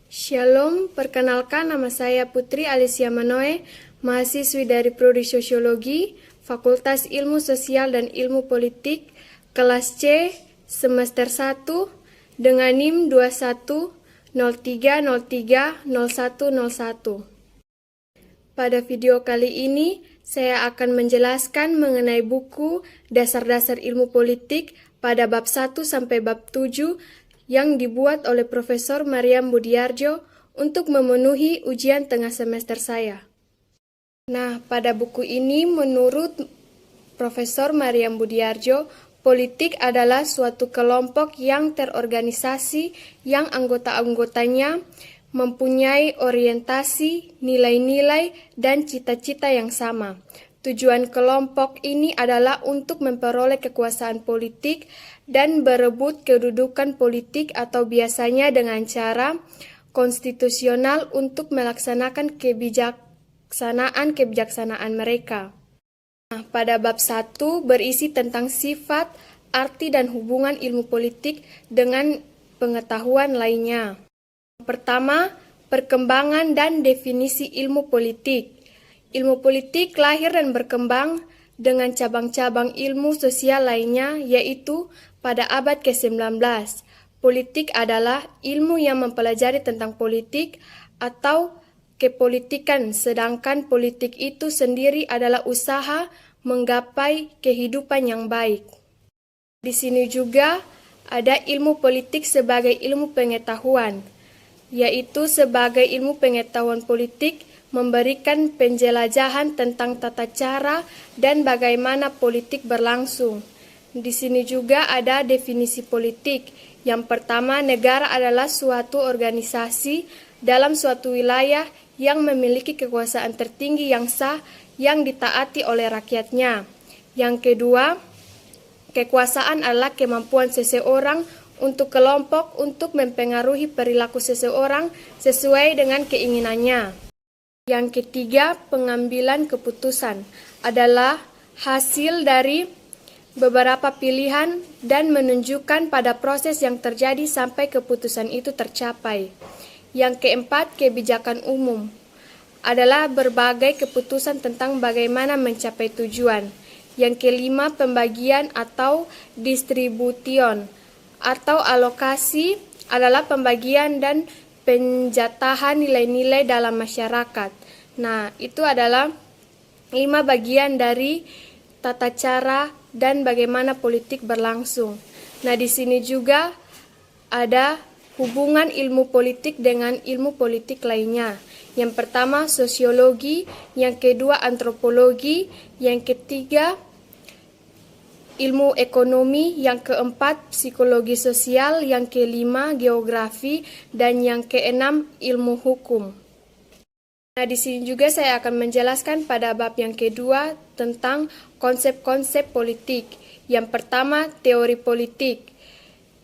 Shalom, perkenalkan nama saya Putri Alicia Manoe, mahasiswi dari Prodi Sosiologi, Fakultas Ilmu Sosial dan Ilmu Politik, kelas C, semester 1, dengan NIM 2103030101. Pada video kali ini, saya akan menjelaskan mengenai buku Dasar-Dasar Ilmu Politik pada bab 1 sampai bab 7 yang dibuat oleh Profesor Maryam Budiardjo untuk memenuhi ujian tengah semester saya. Nah, pada buku ini menurut Profesor Maryam Budiardjo, politik adalah suatu kelompok yang terorganisasi yang anggota-anggotanya mempunyai orientasi, nilai-nilai, dan cita-cita yang sama. Tujuan kelompok ini adalah untuk memperoleh kekuasaan politik dan berebut kedudukan politik atau biasanya dengan cara konstitusional untuk melaksanakan kebijaksanaan mereka. Nah, pada bab 1 berisi tentang sifat, arti, dan hubungan ilmu politik dengan pengetahuan lainnya. Pertama, perkembangan dan definisi ilmu politik. Ilmu politik lahir dan berkembang dengan cabang-cabang ilmu sosial lainnya, yaitu pada abad ke-19. Politik adalah ilmu yang mempelajari tentang politik atau kepolitikan, sedangkan politik itu sendiri adalah usaha menggapai kehidupan yang baik. Di sini juga ada ilmu politik sebagai ilmu pengetahuan, yaitu sebagai ilmu pengetahuan politik memberikan penjelajahan tentang tata cara dan bagaimana politik berlangsung. Di sini juga ada definisi politik. Yang pertama, negara adalah suatu organisasi dalam suatu wilayah yang memiliki kekuasaan tertinggi yang sah yang ditaati oleh rakyatnya. Yang kedua, kekuasaan adalah kemampuan seseorang untuk kelompok untuk mempengaruhi perilaku seseorang sesuai dengan keinginannya. Yang ketiga, pengambilan keputusan adalah hasil dari beberapa pilihan dan menunjukkan pada proses yang terjadi sampai keputusan itu tercapai. Yang keempat, kebijakan umum adalah berbagai keputusan tentang bagaimana mencapai tujuan. Yang kelima, pembagian atau distribution atau alokasi adalah pembagian dan penjatahan nilai-nilai dalam masyarakat. Nah, itu adalah 5 bagian dari tata cara dan bagaimana politik berlangsung. Nah, di sini juga ada hubungan ilmu politik dengan ilmu politik lainnya. Yang pertama, sosiologi, yang kedua, antropologi, yang ketiga, ilmu ekonomi, yang keempat psikologi sosial, yang kelima geografi, dan yang keenam ilmu hukum. Nah, di sini juga saya akan menjelaskan pada bab yang kedua tentang konsep-konsep politik. Yang pertama, teori politik.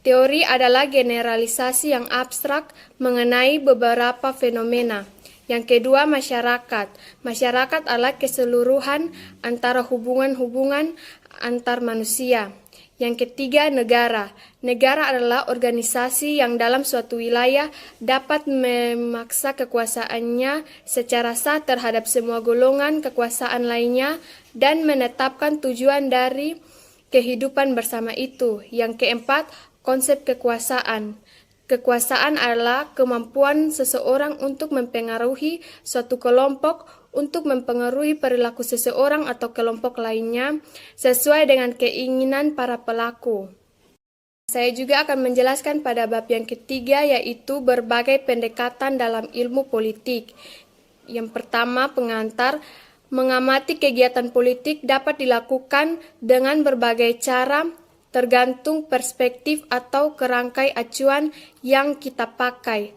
Teori adalah generalisasi yang abstrak mengenai beberapa fenomena. Yang kedua, masyarakat. Masyarakat adalah keseluruhan antara hubungan-hubungan antar manusia. Yang ketiga, negara. Negara adalah organisasi yang dalam suatu wilayah dapat memaksa kekuasaannya secara sah terhadap semua golongan kekuasaan lainnya dan menetapkan tujuan dari kehidupan bersama itu. Yang keempat, konsep kekuasaan. Kekuasaan adalah kemampuan seseorang untuk mempengaruhi suatu kelompok, untuk mempengaruhi perilaku seseorang atau kelompok lainnya sesuai dengan keinginan para pelaku. Saya juga akan menjelaskan pada bab yang ketiga, yaitu berbagai pendekatan dalam ilmu politik. Yang pertama, pengantar. Mengamati kegiatan politik dapat dilakukan dengan berbagai cara, tergantung perspektif atau kerangkai acuan yang kita pakai.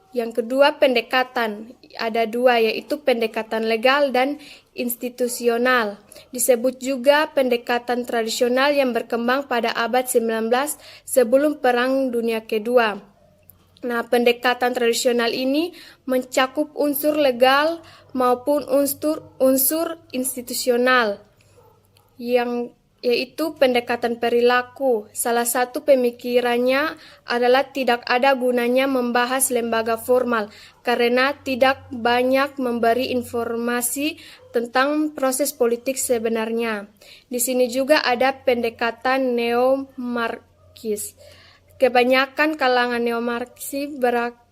Yang kedua, pendekatan. Ada 2, yaitu pendekatan legal dan institusional. Disebut juga pendekatan tradisional yang berkembang pada abad 19 sebelum Perang Dunia Kedua. Nah, pendekatan tradisional ini mencakup unsur legal maupun unsur institusional. Yang yaitu pendekatan perilaku. Salah satu pemikirannya adalah tidak ada gunanya membahas lembaga formal karena tidak banyak memberi informasi tentang proses politik sebenarnya. Di sini juga ada pendekatan neo-Marxis. Kebanyakan kalangan neo-Marxis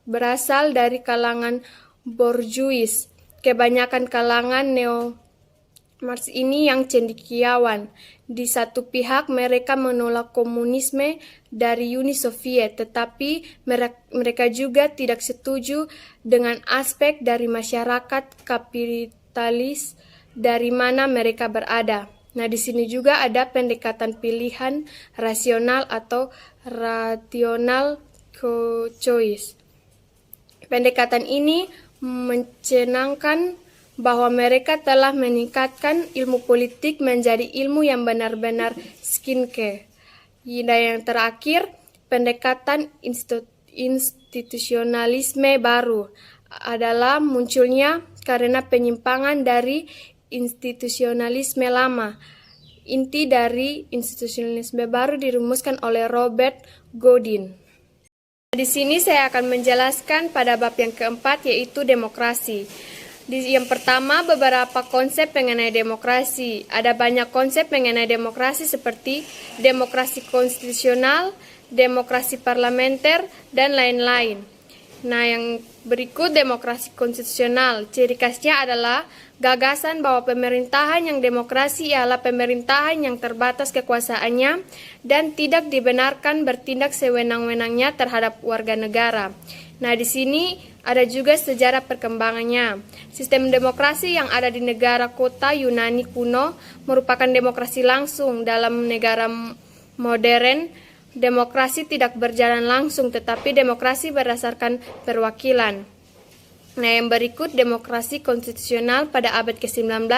berasal dari kalangan borjuis. Kebanyakan kalangan neo-Marx ini yang cendekiawan. Di satu pihak mereka menolak komunisme dari Uni Soviet, tetapi mereka juga tidak setuju dengan aspek dari masyarakat kapitalis dari mana mereka berada. Nah, di sini juga ada pendekatan pilihan rasional atau rational choice. Pendekatan ini mencanangkan bahwa mereka telah meningkatkan ilmu politik menjadi ilmu yang benar-benar skincare. Dan yang terakhir, pendekatan institusionalisme baru adalah munculnya karena penyimpangan dari institusionalisme lama. Inti dari institusionalisme baru dirumuskan oleh Robert Godin. Di sini saya akan menjelaskan pada bab yang keempat, yaitu demokrasi. Yang pertama, beberapa konsep mengenai demokrasi. Ada banyak konsep mengenai demokrasi seperti demokrasi konstitusional, demokrasi parlementer, dan lain-lain. Nah, yang berikut demokrasi konstitusional. Ciri khasnya adalah gagasan bahwa pemerintahan yang demokrasi ialah pemerintahan yang terbatas kekuasaannya dan tidak dibenarkan bertindak sewenang-wenangnya terhadap warga negara. Nah, di sini ada juga sejarah perkembangannya. Sistem demokrasi yang ada di negara kota Yunani kuno merupakan demokrasi langsung. Dalam negara modern, demokrasi tidak berjalan langsung, tetapi demokrasi berdasarkan perwakilan. Nah, yang berikut demokrasi konstitusional pada abad ke-19,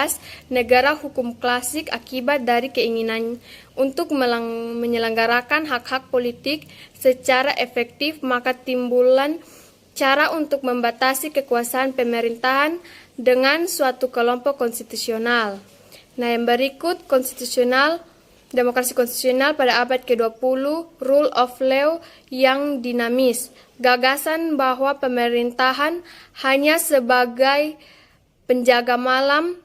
negara hukum klasik akibat dari keinginan untuk menyelenggarakan hak-hak politik secara efektif, maka timbulan cara untuk membatasi kekuasaan pemerintahan dengan suatu kelompok konstitusional. Nah, yang berikut demokrasi konstitusional pada abad ke-20, rule of law yang dinamis. Gagasan bahwa pemerintahan hanya sebagai penjaga malam,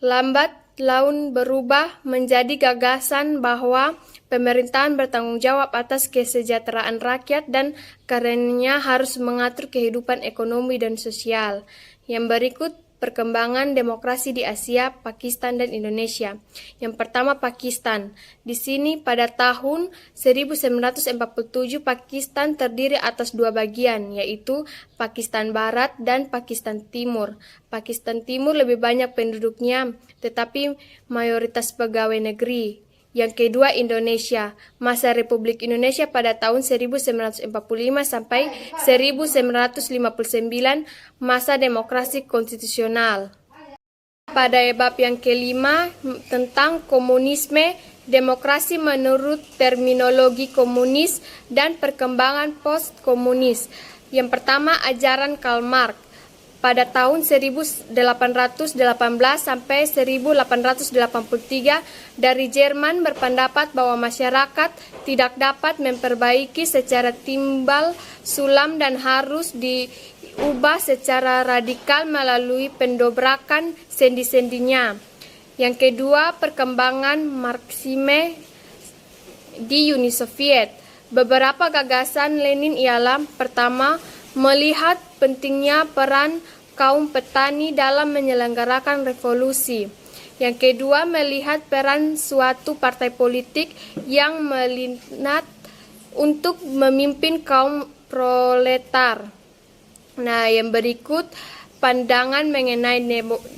lambat laun berubah menjadi gagasan bahwa pemerintahan bertanggung jawab atas kesejahteraan rakyat dan karenanya harus mengatur kehidupan ekonomi dan sosial. Yang berikut perkembangan demokrasi di Asia, Pakistan, dan Indonesia. Yang pertama, Pakistan. Di sini pada tahun 1947 Pakistan terdiri atas dua bagian, yaitu Pakistan Barat dan Pakistan Timur. Pakistan Timur lebih banyak penduduknya, tetapi mayoritas pegawai negeri. Yang kedua, Indonesia. Masa Republik Indonesia pada tahun 1945 sampai 1959, masa demokrasi konstitusional. Pada bab yang kelima tentang komunisme, demokrasi menurut terminologi komunis dan perkembangan post-komunis. Yang pertama, ajaran Karl Marx. Pada tahun 1818 sampai 1883, dari Jerman berpendapat bahwa masyarakat tidak dapat memperbaiki secara timbal sulam dan harus diubah secara radikal melalui pendobrakan sendi-sendinya. Yang kedua, perkembangan Marxisme di Uni Soviet. Beberapa gagasan Lenin ialah: pertama, melihat pentingnya peran kaum petani dalam menyelenggarakan revolusi. Yang kedua, melihat peran suatu partai politik yang melinat untuk memimpin kaum proletar. Nah, yang berikut pandangan mengenai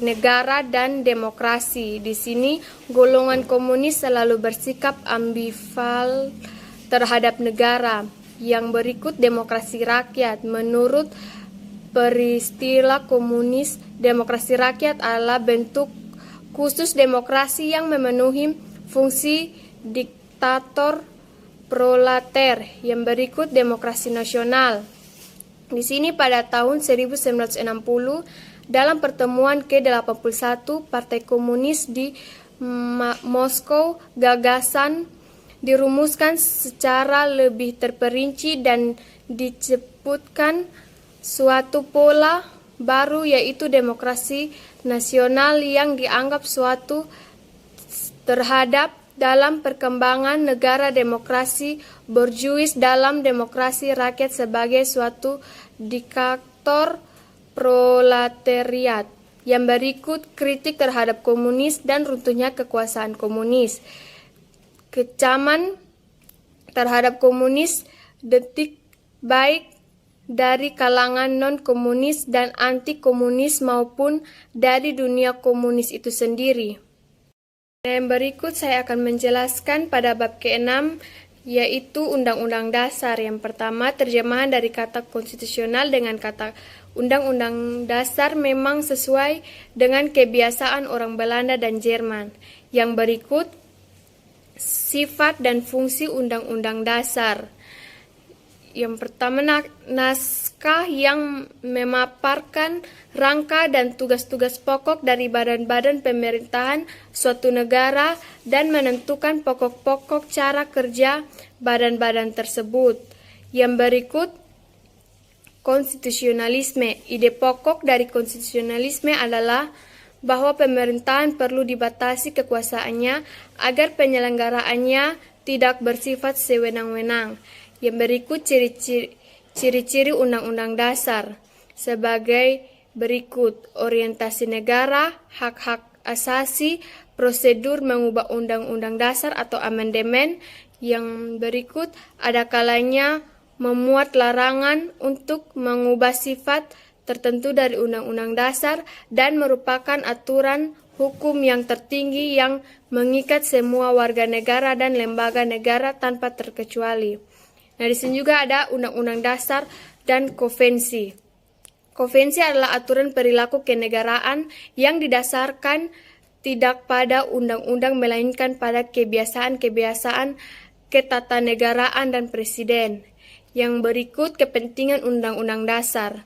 negara dan demokrasi. Di sini golongan komunis selalu bersikap ambivalen terhadap negara. Yang berikut demokrasi rakyat. Menurut peristilah komunis, demokrasi rakyat adalah bentuk khusus demokrasi yang memenuhi fungsi diktator proletar. Yang berikut demokrasi nasional. Di sini pada tahun 1960 dalam pertemuan ke-81 Partai Komunis di Moskow, gagasan dirumuskan secara lebih terperinci dan disebutkan suatu pola baru, yaitu demokrasi nasional yang dianggap suatu terhadap dalam perkembangan negara demokrasi borjuis dalam demokrasi rakyat sebagai suatu diktator proletariat. Yang berikut kritik terhadap komunis dan runtuhnya kekuasaan komunis. Kecaman terhadap komunis, detik baik dari kalangan non-komunis dan anti-komunis maupun dari dunia komunis itu sendiri. Yang berikut saya akan menjelaskan pada bab ke-6, yaitu Undang-Undang Dasar. Yang pertama, terjemahan dari kata konstitusional dengan kata Undang-Undang Dasar memang sesuai dengan kebiasaan orang Belanda dan Jerman. Yang berikut, sifat dan fungsi Undang-Undang Dasar. Yang pertama, naskah yang memaparkan rangka dan tugas-tugas pokok dari badan-badan pemerintahan suatu negara dan menentukan pokok-pokok cara kerja badan-badan tersebut. Yang berikut, konstitusionalisme. Ide pokok dari konstitusionalisme adalah bahwa pemerintahan perlu dibatasi kekuasaannya agar penyelenggaraannya tidak bersifat sewenang-wenang. Yang berikut ciri-ciri Undang-Undang Dasar sebagai berikut: orientasi negara, hak-hak asasi, prosedur mengubah Undang-Undang Dasar atau amandemen. Yang berikut, ada kalanya memuat larangan untuk mengubah sifat tertentu dari Undang-Undang Dasar dan merupakan aturan hukum yang tertinggi yang mengikat semua warga negara dan lembaga negara tanpa terkecuali. Nah, di sini juga ada Undang-Undang Dasar dan konvensi. Konvensi adalah aturan perilaku kenegaraan yang didasarkan tidak pada undang-undang melainkan pada kebiasaan-kebiasaan ketatanegaraan dan presiden. Yang berikut kepentingan Undang-Undang Dasar,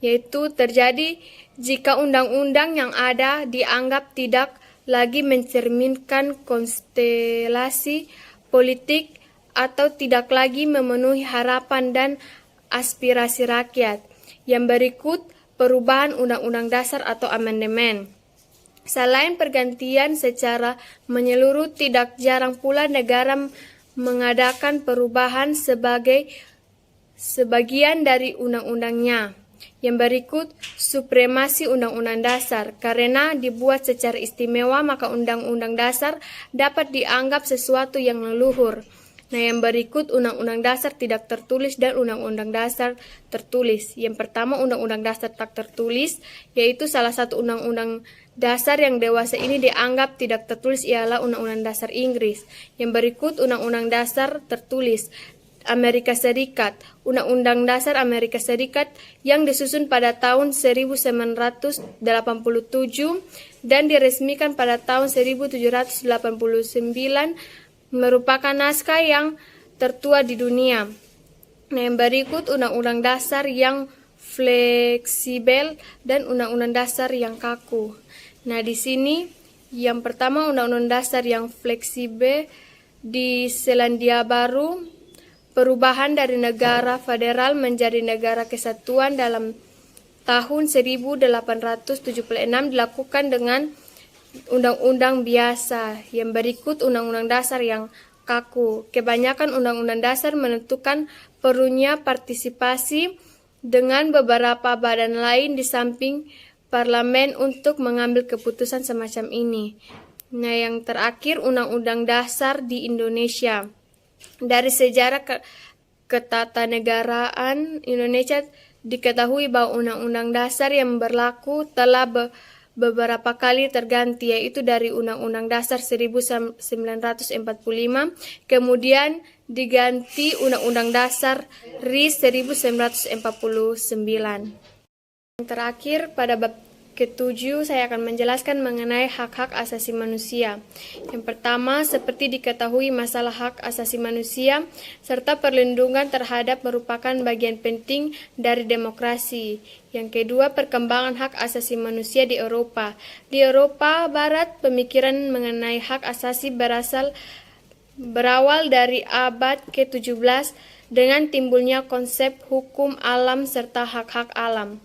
yaitu terjadi jika undang-undang yang ada dianggap tidak lagi mencerminkan konstelasi politik atau tidak lagi memenuhi harapan dan aspirasi rakyat. Yang berikut, perubahan Undang-Undang Dasar atau amandemen. Selain pergantian secara menyeluruh, tidak jarang pula negara mengadakan perubahan sebagian dari undang-undangnya. Yang berikut, supremasi Undang-Undang Dasar. Karena dibuat secara istimewa, maka Undang-Undang Dasar dapat dianggap sesuatu yang leluhur. Nah, yang berikut Undang-Undang Dasar tidak tertulis dan Undang-Undang Dasar tertulis. Yang pertama, Undang-Undang Dasar tak tertulis, yaitu salah satu Undang-Undang Dasar yang dewasa ini dianggap tidak tertulis ialah Undang-Undang Dasar Inggris. Yang berikut Undang-Undang Dasar tertulis. Amerika Serikat. Undang-Undang Dasar Amerika Serikat yang disusun pada tahun 1987 dan diresmikan pada tahun 1789 merupakan naskah yang tertua di dunia. Nah, yang berikut Undang-Undang Dasar yang fleksibel dan Undang-Undang Dasar yang kaku. Nah, di sini yang pertama Undang-Undang Dasar yang fleksibel di Selandia Baru. Perubahan dari negara federal menjadi negara kesatuan dalam tahun 1876 dilakukan dengan undang-undang biasa. Yang berikut Undang-Undang Dasar yang kaku. Kebanyakan Undang-Undang Dasar menentukan perlunya partisipasi dengan beberapa badan lain di samping parlemen untuk mengambil keputusan semacam ini. Nah, yang terakhir Undang-Undang Dasar di Indonesia. Dari sejarah ketatanegaraan Indonesia diketahui bahwa Undang-Undang Dasar yang berlaku telah beberapa kali terganti, yaitu dari Undang-Undang Dasar 1945, kemudian diganti Undang-Undang Dasar RI 1949. Yang terakhir pada bab ketujuh, saya akan menjelaskan mengenai hak-hak asasi manusia. Yang pertama, seperti diketahui, masalah hak asasi manusia serta perlindungan terhadap merupakan bagian penting dari demokrasi. Yang kedua, perkembangan hak asasi manusia di Eropa. Di Eropa Barat, pemikiran mengenai hak asasi berawal dari abad ke-17 dengan timbulnya konsep hukum alam serta hak-hak alam.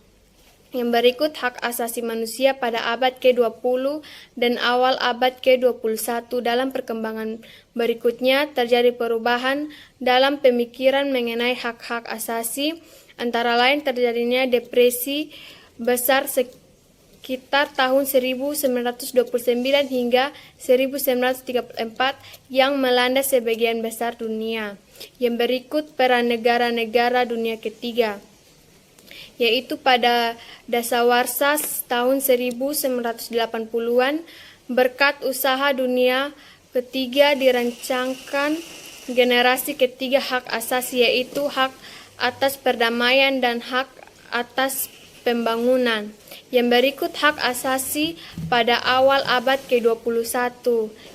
Yang berikut hak asasi manusia pada abad ke-20 dan awal abad ke-21. Dalam perkembangan berikutnya terjadi perubahan dalam pemikiran mengenai hak-hak asasi, antara lain terjadinya depresi besar sekitar tahun 1929 hingga 1934 yang melanda sebagian besar dunia. Yang berikut peran negara-negara dunia ketiga, yaitu pada dasawarsa tahun 1980-an, berkat usaha dunia ketiga dirancangkan generasi ketiga hak asasi, yaitu hak atas perdamaian dan hak atas pembangunan. Yang berikut hak asasi pada awal abad ke-21,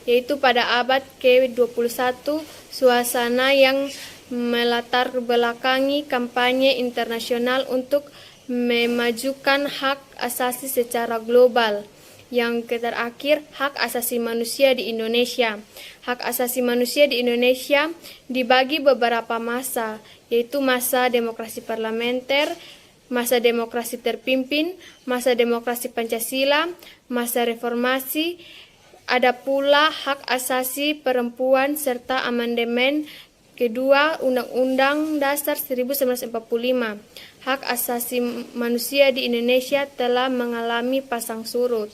yaitu pada abad ke-21 suasana yang melatar belakangi kampanye internasional untuk memajukan hak asasi secara global. Yang terakhir, hak asasi manusia di Indonesia. Hak asasi manusia di Indonesia dibagi beberapa masa, yaitu masa demokrasi parlementer, masa demokrasi terpimpin, masa demokrasi Pancasila, masa reformasi. Ada pula hak asasi perempuan serta amandemen kedua Undang-Undang Dasar 1945. Hak asasi manusia di Indonesia telah mengalami pasang surut.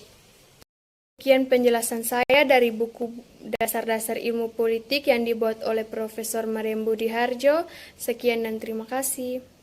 Sekian penjelasan saya dari buku Dasar-Dasar Ilmu Politik yang dibuat oleh Profesor Mariam Budi Harjo. Sekian dan terima kasih.